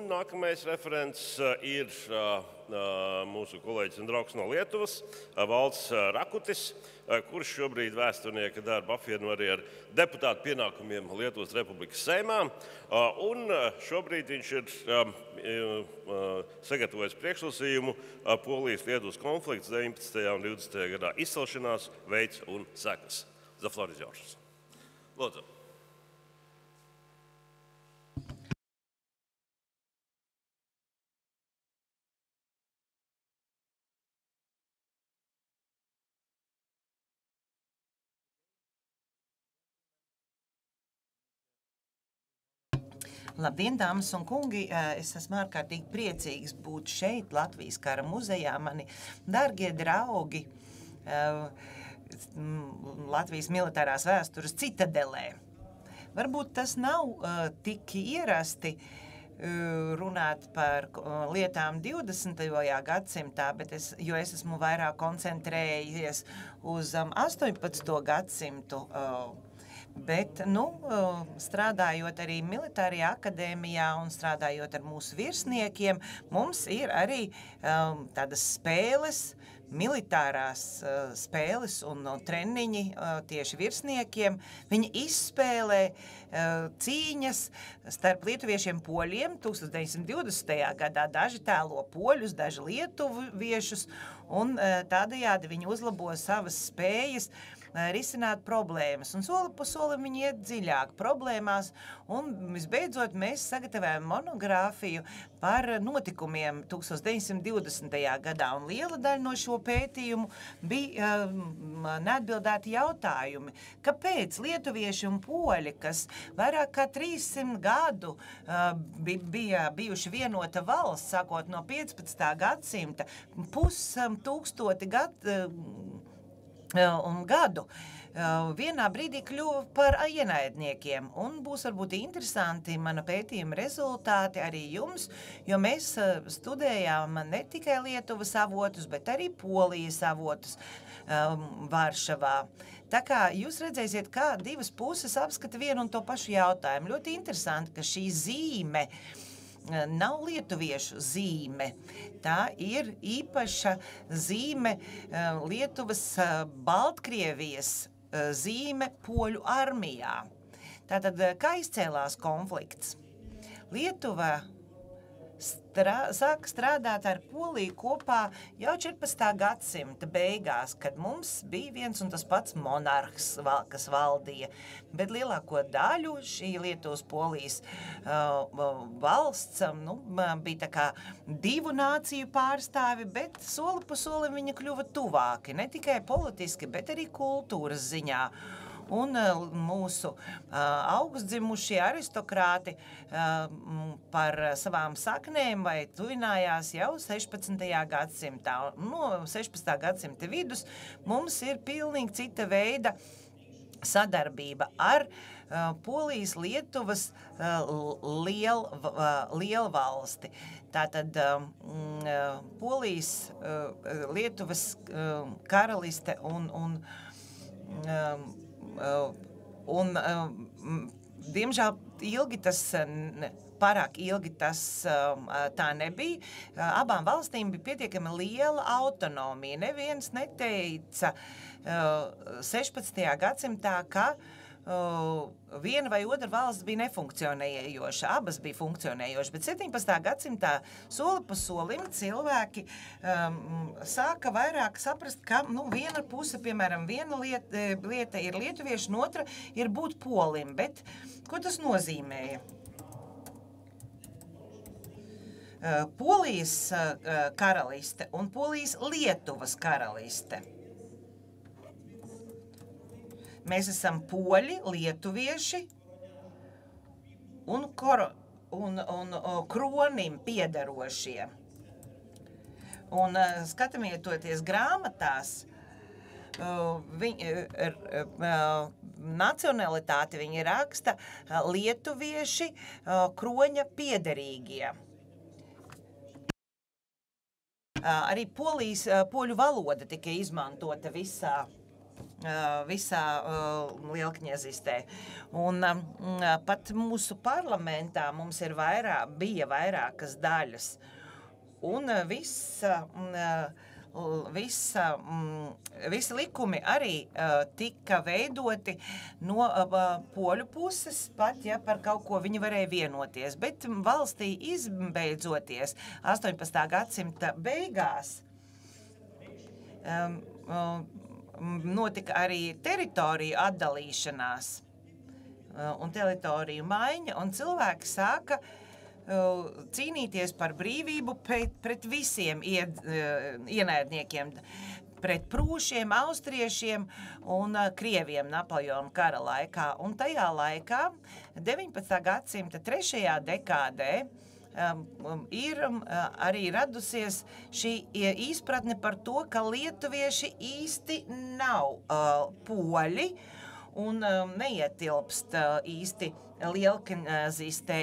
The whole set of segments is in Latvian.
nākamais referents ir mūsu kolēģis un draugs no Lietuvas, Valds Rakutis, kurš šobrīd vēsturnieka darbu apvieno arī ar deputātu pienākumiem Lietuvas Republikas Seimā. Un šobrīd viņš ir sagatavojis priekšlasījumu Polijas-Lietuvas konflikts 19. un 20. gadā izcelšanās, veids un sekas. The floor is yours. Lūdzu. Labdien, dāmas un kungi! Es esmu ārkārtīgi priecīgs būt šeit, Latvijas Kara muzejā. Mani dargie draugi Latvijas militārās vēstures citadelē. Varbūt tas nav tik ierasti runāt par lietām 20. gadsimtā, jo es esmu vairāk koncentrējies uz 18. gadsimtu. Bet, strādājot arī militārajā akadēmijā un strādājot ar mūsu virsniekiem, mums ir arī tādas spēles, militārās spēles un treniņi tieši virsniekiem. Viņi izspēlē cīņas starp lietuviešiem poļiem 1920. gadā. Daži tēlo poļus, daži lietuviešus, un tādējādi viņi uzlabo savas spējas risināt problēmas. Un soli pa solim viņi iet dziļāk problēmās, un visbeidzot mēs sagatavējam monogrāfiju par notikumiem 1920. gadā, un liela daļa no šo pētījumu bija neatbildēti jautājumi. Kāpēc lietuvieši un poļi, kas vairāk kā 300 gadu bija bijuši vienota valsts, sākot no 15. gadsimta, tūkstoti gadu, vienā brīdī kļuva par ienaidniekiem. Un būs varbūt interesanti mana pētījuma rezultāti arī jums, jo mēs studējām ne tikai Lietuvas avotus, bet arī Polijas avotus Varšavā. Tā kā jūs redzēsiet, kā divas puses apskata vienu un to pašu jautājumu. Ļoti interesanti, ka šī zīme nav lietuviešu zīme. Tā ir īpaša zīme Lietuvas Baltkrievijas zīme poļu armijā. Tātad, kā izcēlās konflikts? Lietuva sāka strādāt ar Poliju kopā jau 14. gadsimta beigās, kad mums bija viens un tas pats monarhs, kas valdīja. Bet lielāko daļu šī Lietuvas Polijas valsts bija tā kā divu nāciju pārstāvi, bet soli pa solim viņa kļuva tuvāki, ne tikai politiski, bet arī kultūras ziņā. Un mūsu augstdzimušie aristokrāti par savām saknēm vai tuvinājās jau 16. gadsimtā. No 16. gadsimta vidus mums ir pilnīgi cita veida sadarbība ar Polijas Lietuvas lielvalsti. Tātad Polijas Lietuvas karaliste diemžēl pārāk ilgi tas tā nebija. Abām valstīm bija pietiekami liela autonomija. Neviens neteica 16. gadsimtā, ka viena vai otra valsts bija nefunkcionējoša, abas bija funkcionējošas, bet 17. gadsimtā soli pa solim cilvēki sāka vairāk saprast, ka viena puse, piemēram, viena lieta ir lietuvieši, un otra ir būt polim, bet ko tas nozīmēja? Polijas karaliste un Polijas Lietuvas karaliste. Mēs esam poļi, lietuvieši un kronim piederošie. Un skatāmies grāmatās, nacionalitāti viņi raksta lietuvieši, kroņa piederīgie. Arī poļu valoda tika izmantota visā visā Lielkņezistē. Un pat mūsu parlamentā mums bija vairākas daļas. Un visi likumi arī tika veidoti no poļu puses, pat ja par kaut ko viņi varēja vienoties. Bet valstī izbeidzoties 18. gadsimta beigās notika arī teritoriju atdalīšanās un teritoriju maiņa, un cilvēki sāka cīnīties par brīvību pret visiem ienaidniekiem, pret prūšiem, austriešiem un krieviem Napoleona kara laikā. Un tajā laikā, 19. gadsimta 3. dekādē, ir arī radusies šī izpratne par to, ka lietuvieši īsti nav poļi un neietilpst īsti Lielkņezistē.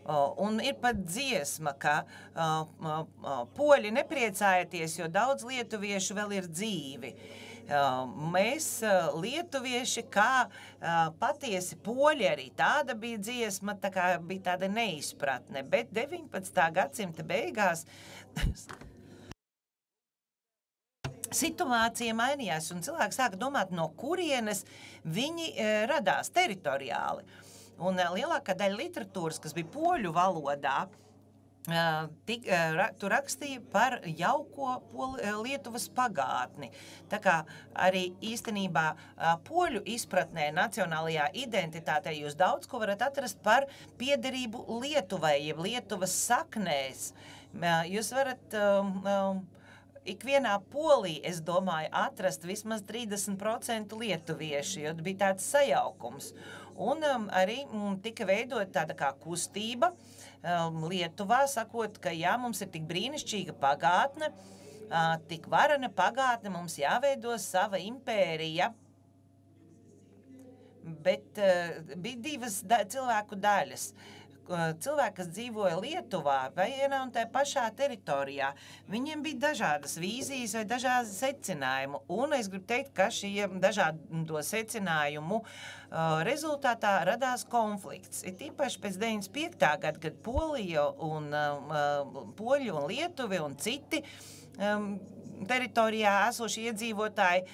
Un ir pat dziesma, ka poļi nepriecājieties, jo daudz lietuviešu vēl ir dzīvi. Mēs, lietuvieši, kā patiesi poļi, arī tāda bija dziesma, tā kā bija tāda neizpratne, bet 19. gadsimta beigās situācija mainījās, un cilvēki sāka domāt, no kurienes viņi radās teritoriāli. Un lielākā daļa literatūras, kas bija poļu valodā, tu rakstīja par jauko Lietuvas pagātni. Tā kā arī īstenībā poļu izpratnē, nacionālajā identitātē jūs daudz ko varat atrast par piederību Lietuvai, jeb Lietuvas saknēs. Jūs varat ikvienā polī, es domāju, atrast vismaz 30% lietuvieši, jo bija tāds sajaukums. Un arī tika veidot tāda kā kustība Lietuvā, sakot, ka jā, mums ir tik brīnišķīga pagātne, tik varana pagātne, mums jāveido sava impērija. Bet bija divas cilvēku daļas. Cilvēki, kas dzīvoja Lietuvā vai vienā un tajā pašā teritorijā, viņiem bija dažādas vīzijas vai dažādi secinājumi. Un es gribu teikt, ka šie dažādo secinājumu rezultātā radās konflikts. Ir īpaši pēc 95. gada, kad Polija un Poļi un Lietuvi un citi teritorijā esošie iedzīvotāji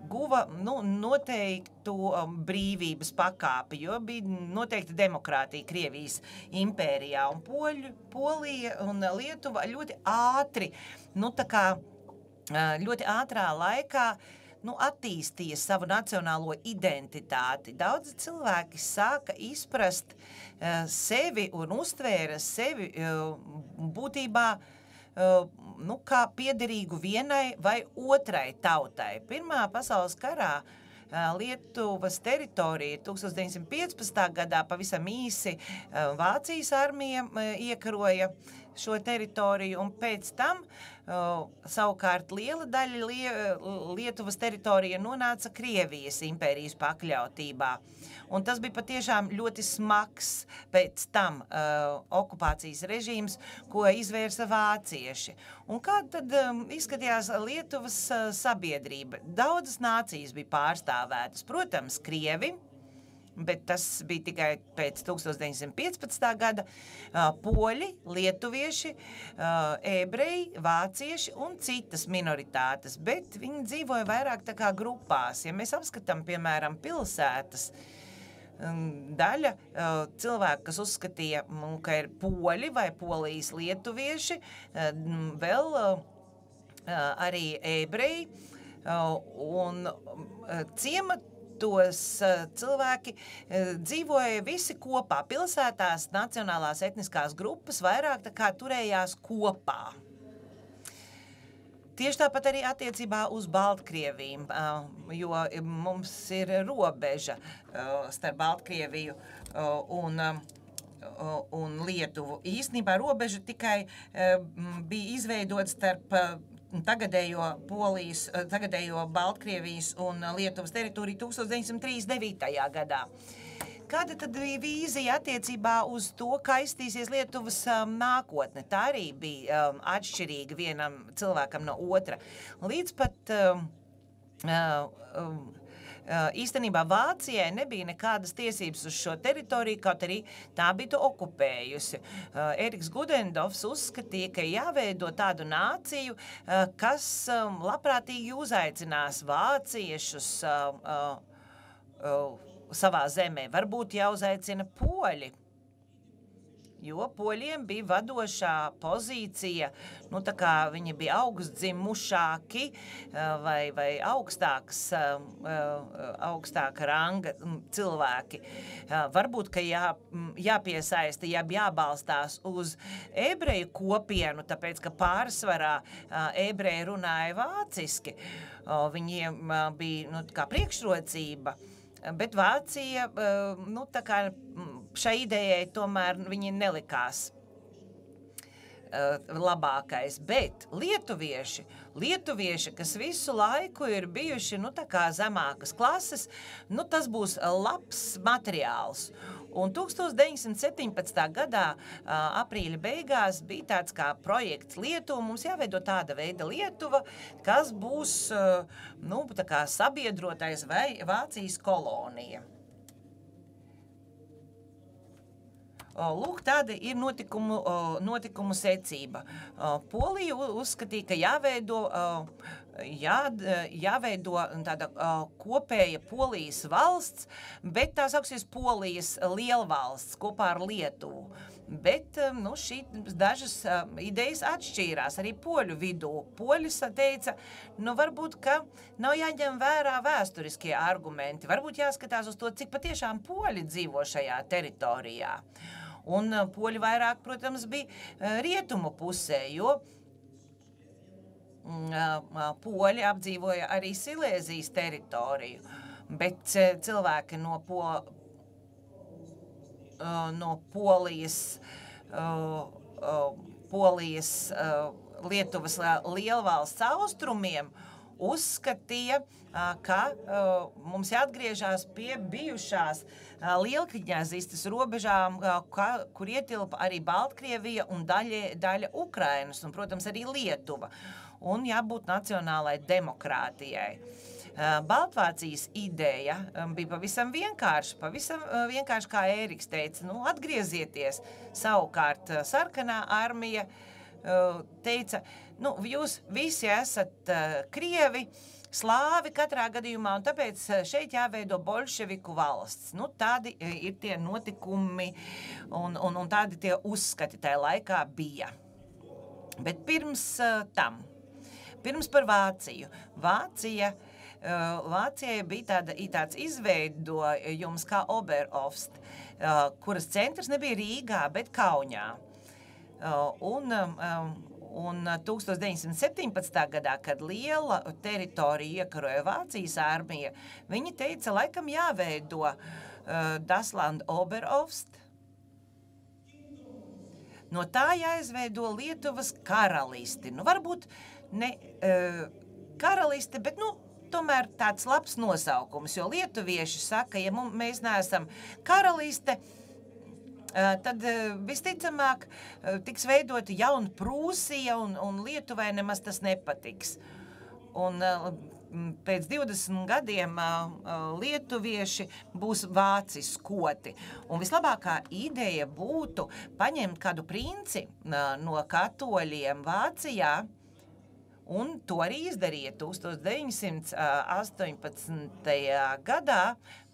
guva noteiktu brīvības pakāpi, jo bija noteikti demokrātija Krievijas impērijā, un Polija un Lietuva ļoti ātri, ļoti ātrā laikā attīstīja savu nacionālo identitāti. Daudzi cilvēki sāka izprast sevi un uztvēra sevi būtībā kā piederīgu vienai vai otrai tautai. Pirmā pasaules karā Lietuvas teritorija 1915. gadā pavisam īsi Vācijas armija iekaroja šo teritoriju, un pēc tam savukārt liela daļa Lietuvas teritorija nonāca Krievijas impērijas pakļautībā. Un tas bija patiešām ļoti smags pēc tam okupācijas režīms, ko izvērsa vācieši. Un kā tad izskatījās Lietuvas sabiedrība? Daudzas nācijas bija pārstāvētas. Protams, krievi, bet tas bija tikai pēc 1915. gada, poļi, lietuvieši, ebreji, vācieši un citas minoritātes, bet viņi dzīvoja vairāk tā kā grupās. Ja mēs apskatām, piemēram, pilsētas, daļa cilvēku, kas uzskatīja, ka ir poļi vai polijas lietuvieši, vēl arī ebreji un ciematos cilvēki dzīvoja visi kopā. Pilsētās nacionālās etniskās grupas vairāk tā kā turējās kopā. Tieši tāpat arī attiecībā uz Baltkrieviju, jo mums ir robeža starp Baltkrieviju un Lietuvu. Īstenībā robeža tikai bija izveidota starp tagadējo Baltkrievijas un Lietuvas teritoriju 1939. gadā. Kāda tad bija vīzija attiecībā uz to, kā izstīsies Lietuvas nākotne? Tā arī bija atšķirīga vienam cilvēkam no otra. Līdz pat īstenībā Vācijai nebija nekādas tiesības uz šo teritoriju, kaut arī tā bija to okupējusi. Eriks Gudendorfs uzskatīja, ka jāveido tādu nāciju, kas labprātīgi uzaicinās vāciešus savā zemē. Varbūt jāuzaicina poļi, jo poļiem bija vadošā pozīcija, nu tā kā viņi bija augstdzimušāki vai augstāka ranga cilvēki. Varbūt, ka jāpiesaista, jābalstās uz ebreju kopienu, tāpēc, ka pārsvarā ebreji runāja vāciski. Viņiem bija, nu, kā priekšrocība. Bet Vācija, nu, tā kā šai idejai tomēr viņi nelikās labākais, bet lietuvieši, kas visu laiku ir bijuši, nu, tā kā zemākas klases, nu, tas būs labs materiāls. Un 1917. gadā aprīļa beigās bija tāds kā projekts Lietuva. Mums jāveido tāda veida Lietuva, kas būs, nu, tā kā sabiedrotais vai Vācijas kolonija. Lūk, tāda ir notikumu secība. Polija uzskatīja, ka jāveido tāda kopēja Polijas valsts, bet tā sauksies Polijas lielvalsts kopā ar Lietuvu. Bet, nu, dažas idejas atšķīrās arī poļu vidū. Poļi teica, nu, varbūt, ka nav jāņem vērā vēsturiskie argumenti, varbūt jāskatās uz to, cik patiešām poļi dzīvo šajā teritorijā. Un poļi vairāk, protams, bija rietumu pusē, jo poļi apdzīvoja arī Silēzijas teritoriju, bet cilvēki no Polijas Lietuvas lielvalsts austrumiem uzskatīja, ka mums jāatgriežās pie bijušās lielkņazistes robežām, kur ietilpa arī Baltkrievija un daļa Ukrainas un, protams, arī Lietuva. Un jābūt nacionālai demokrātijai. Baltvācijas ideja bija pavisam vienkārši, kā Ēriks teica, nu, atgriezieties. Savukārt sarkanā armija teica, nu, jūs visi esat krievi, slāvi katrā gadījumā, un tāpēc šeit jāveido bolševiku valsts. Nu, tādi ir tie notikumi un tādi tie uzskati tajā laikā bija. Bet pirms par Vāciju. Vācijai bija tāds izveidojums kā Oberofst, kuras centrs nebija Rīgā, bet Kaunijā. Un 1917. gadā, kad liela teritorija iekaroja Vācijas armija, viņi teica, laikam jāveido das Land Oberofst. No tā jāizveido Lietuvas karalisti. Nu, varbūt ne karalisti, bet, nu, tomēr tāds labs nosaukums, jo lietuvieši saka, ja mēs neesam karaliste, tad visticamāk tiks veidota jauna Prūsija un Lietuvai nemaz tas nepatiks. Un pēc 20 gadiem lietuvieši būs vāciskoti. Un vislabākā ideja būtu paņemt kādu princi no katoļiem Vācijā, un to arī izdarīja 1918. Gadā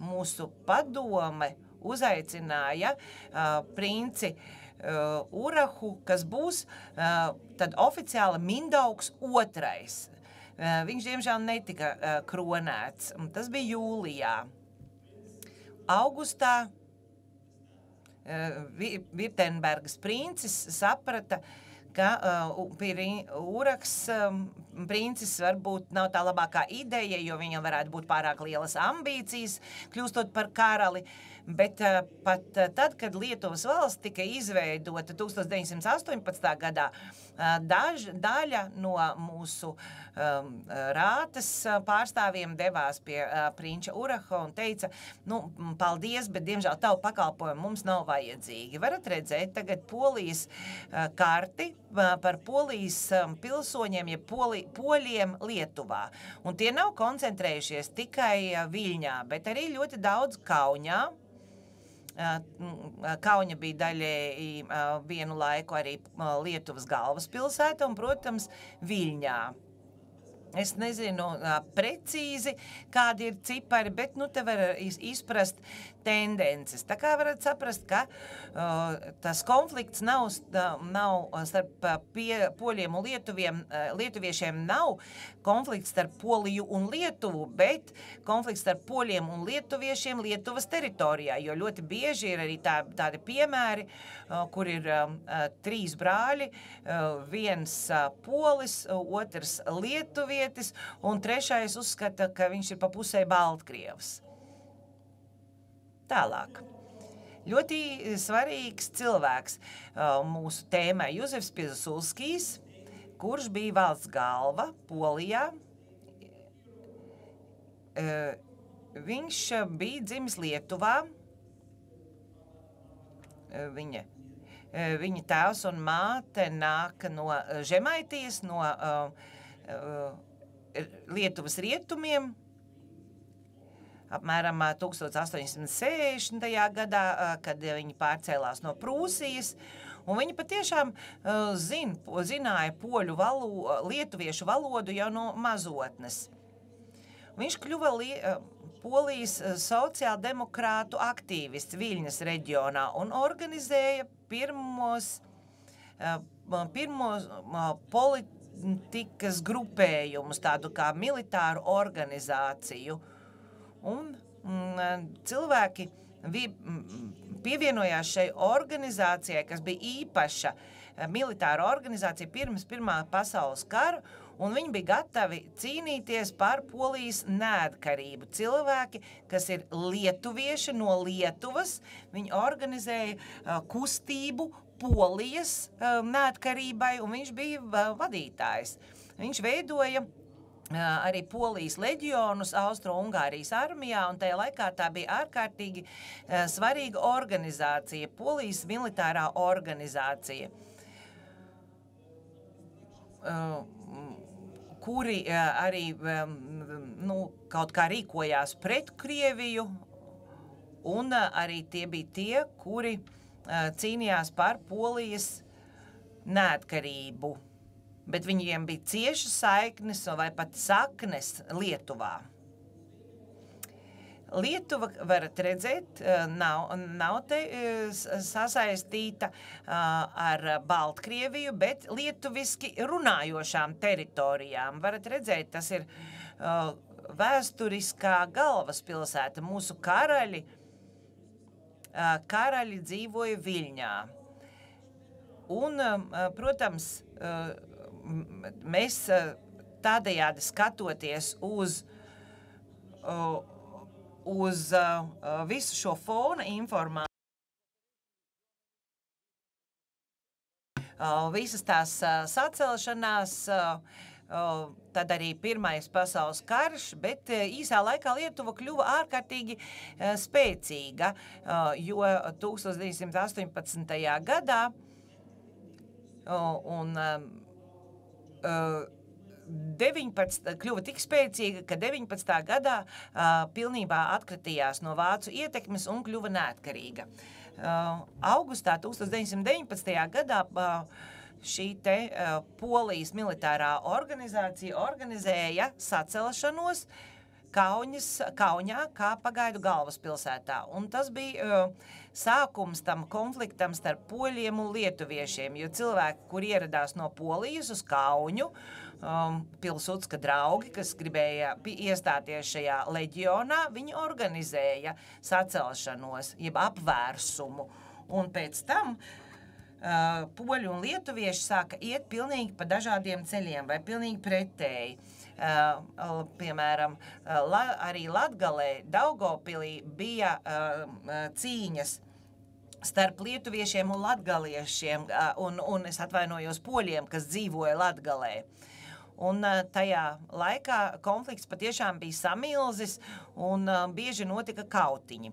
mūsu padome uzaicināja princi Urahu, kas būs tad oficiāli Mindaugs II. Viņš, diemžēl, netika kronēts. Tas bija jūlijā. Augustā Virtenbergas princis saprata, ka Uraks princis varbūt nav tā labākā ideja, jo viņam varētu būt pārāk lielas ambīcijas, kļūstot par karali. Bet pat tad, kad Lietuvas valsts tika izveidota 1918. gadā, daļa no mūsu rātas pārstāvjiem devās pie prinča Uraha un teica, nu, paldies, bet diemžēl tavu pakalpojumu mums nav vajadzīgi. Varat redzēt tagad Polijas karti par Polijas pilsoņiem, jeb poļiem Lietuvā. Un tie nav koncentrējušies tikai Viļņā, bet arī ļoti daudz Kaunijā. Kauņa bija daļēji vienu laiku arī Lietuvas galvaspilsēta un, protams, Viļņā. Es nezinu precīzi, kādi ir cipari, bet nu te var izprast tendences. Tā kā varat saprast, ka tas konflikts nav starp poļiem un lietuviešiem nav konflikts starp Poliju un Lietuvu, bet konflikts starp poļiem un lietuviešiem Lietuvas teritorijā, jo ļoti bieži ir arī tādi piemēri, kur ir 3 brāļi, viens polis, otrs lietuvietis, un 3. uzskata, ka viņš ir pa pusē Baltkrievs. Tālāk. Ļoti svarīgs cilvēks mūsu tēmai Juzefs Piłsudskis, kurš bija valsts galva Polijā. Viņš bija dzimis Lietuvā. Viņa tēvs un māte nāk no Žemaitijas, no Lietuvas rietumiem, apmēram 1860. gadā, kad viņi pārcēlās no Prūsijas, un viņi patiešām zināja lietuviešu valodu jau no mazotnes. Viņš kļuva Polijas sociāldemokrātu aktīvists Viļņas reģionā un organizēja pirmos politikas grupējumus, tādu kā militāru organizāciju. Un cilvēki pievienojās šai organizācijai, kas bija īpaša militāra organizācija pirms Pirmā pasaules kara, un viņi bija gatavi cīnīties par Polijas neatkarību. Cilvēki, kas ir lietuvieši no Lietuvas, viņi organizēja kustību Polijas neatkarībai, un viņš bija vadītājs. Viņš veidoja arī Polijas leģionus Austro-Ungārijas armijā, un tajā laikā tā bija ārkārtīgi svarīga organizācija, Polijas militārā organizācija, kuri arī kaut kā rīkojās pret Krieviju, un arī tie bija tie, kuri cīnījās par Polijas neatkarību. Bet viņiem bija ciešas saiknes vai pat saknes Lietuvā. Lietuva, varat redzēt, nav te sasaistīta ar Baltkrieviju, bet lietuviski runājošām teritorijām. Varat redzēt, tas ir vēsturiskā galvaspilsēta. Mūsu karaļi dzīvoja Viļņā. Un, protams, mēs tādējādi skatoties uz visu šo fona informāciju, visas tās sacelšanās, tad arī Pirmais pasaules karš, bet īsā laikā Lietuva kļuva ārkārtīgi spēcīga, jo 1918. gadā un 19 kļuva tik spēcīga, ka 19. gadā pilnībā atkritījās no vācu ietekmes un kļuva neatkarīga. Augustā 1919. gadā šī te Polijas militārā organizācija organizēja sacelšanos Kaunijā kā pagaidu galvaspilsētā. Un tas bija sākums tam konfliktam starp poļiem un lietuviešiem, jo cilvēki, kur ieradās no Polijas uz Kauņu, Pilsudska draugi, kas gribēja iestāties šajā leģionā, viņi organizēja sacelšanos, jeb apvērsumu. Un pēc tam poļi un lietuvieši sāka iet pilnīgi pa dažādiem ceļiem vai pilnīgi pretēji. piemēram, arī Latgalē, Daugavpilī bija cīņas starp lietuviešiem un latgaliešiem, un es atvainojos poļiem, kas dzīvoja Latgalē. Un tajā laikā konflikts patiešām bija samilzis un bieži notika kautiņi.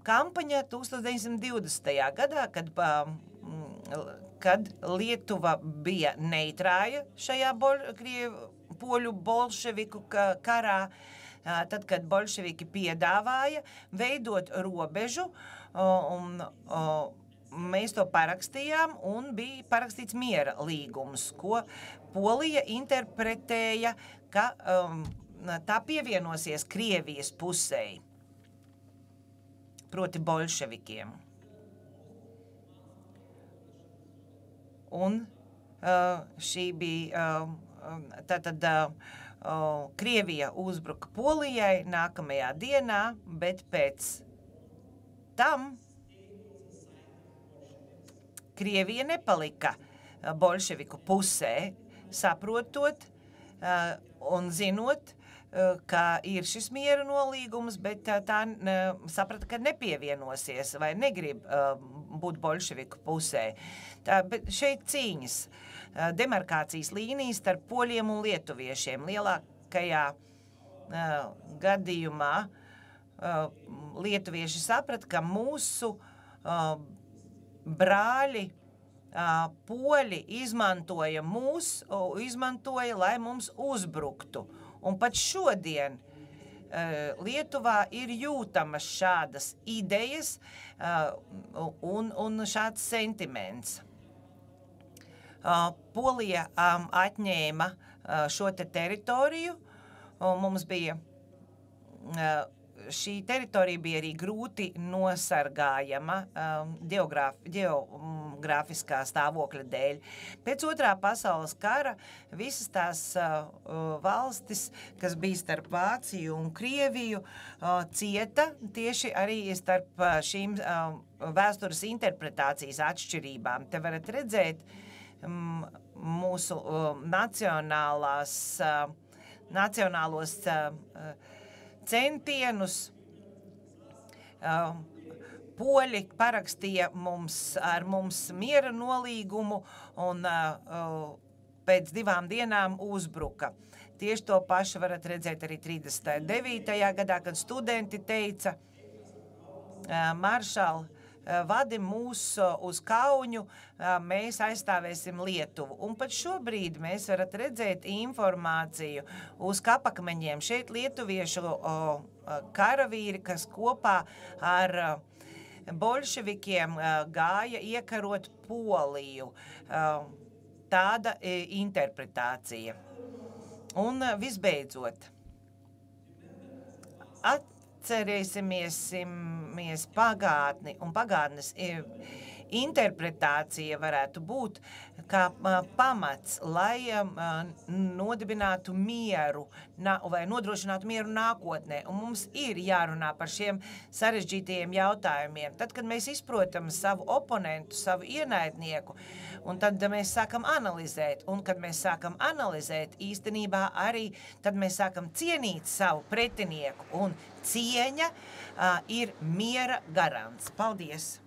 Kampaņa 1920. gadā, kad Lietuva bija neitrāja šajā poļu bolševiku karā, tad, kad bolševiki piedāvāja veidot robežu, mēs to parakstījām un bija parakstīts miera līgums, ko Polija interpretēja, ka tā pievienosies Krievijas pusei, proti bolševikiem. Un šī bija tātad Krievija uzbruka Polijai nākamajā dienā, bet pēc tam Krievija nepalika bolševiku pusē, saprotot un zinot, ka ir šis miera nolīgums, bet tā saprata, ka nepievienosies vai negrib būt bolševiku pusē. Bet šeit cīņas, demarkācijas līnijas starp poļiem un lietuviešiem. Lielākajā gadījumā lietuvieši saprata, ka mūsu brāļi poļi izmantoja, lai mums uzbruktu. Un pat šodien Lietuvā ir jūtamas šādas idejas un šāds sentiments. Polija atņēma šo te teritoriju, mums bija šī teritorija bija arī grūti nosargājama geogrāfiskā stāvokļa dēļ. Pēc Otrā pasaules kara visas tās valstis, kas bija starp Vāciju un Krieviju, cieta tieši arī starp šīm vēstures interpretācijas atšķirībām. Te varat redzēt mūsu nacionālos centienus. Poļi parakstīja ar mums miera nolīgumu un pēc 2 dienām uzbruka. Tieši to pašu varat redzēt arī 39. gadā, kad studenti teica, maršal, vadi mūs uz kauņu, mēs aizstāvēsim Lietuvu. Un pat šobrīd mēs varat redzēt informāciju uz kapakmeņiem. Šeit lietuviešu karavīri, kas kopā ar bolševikiem gāja iekarot Poliju. Tāda interpretācija. Un visbeidzot, atcerēsimies pagātni, un pagātnes interpretācija varētu būt kā pamats, lai nodibinātu mieru vai nodrošinātu mieru nākotnē. Un mums ir jārunā par šiem sarežģītajiem jautājumiem. Tad, kad mēs izprotam savu oponentu, savu ienaidnieku, un tad mēs sākam analizēt, un kad mēs sākam analizēt, īstenībā arī tad mēs sākam cienīt savu pretinieku, un cieņa ir miera garants. Paldies!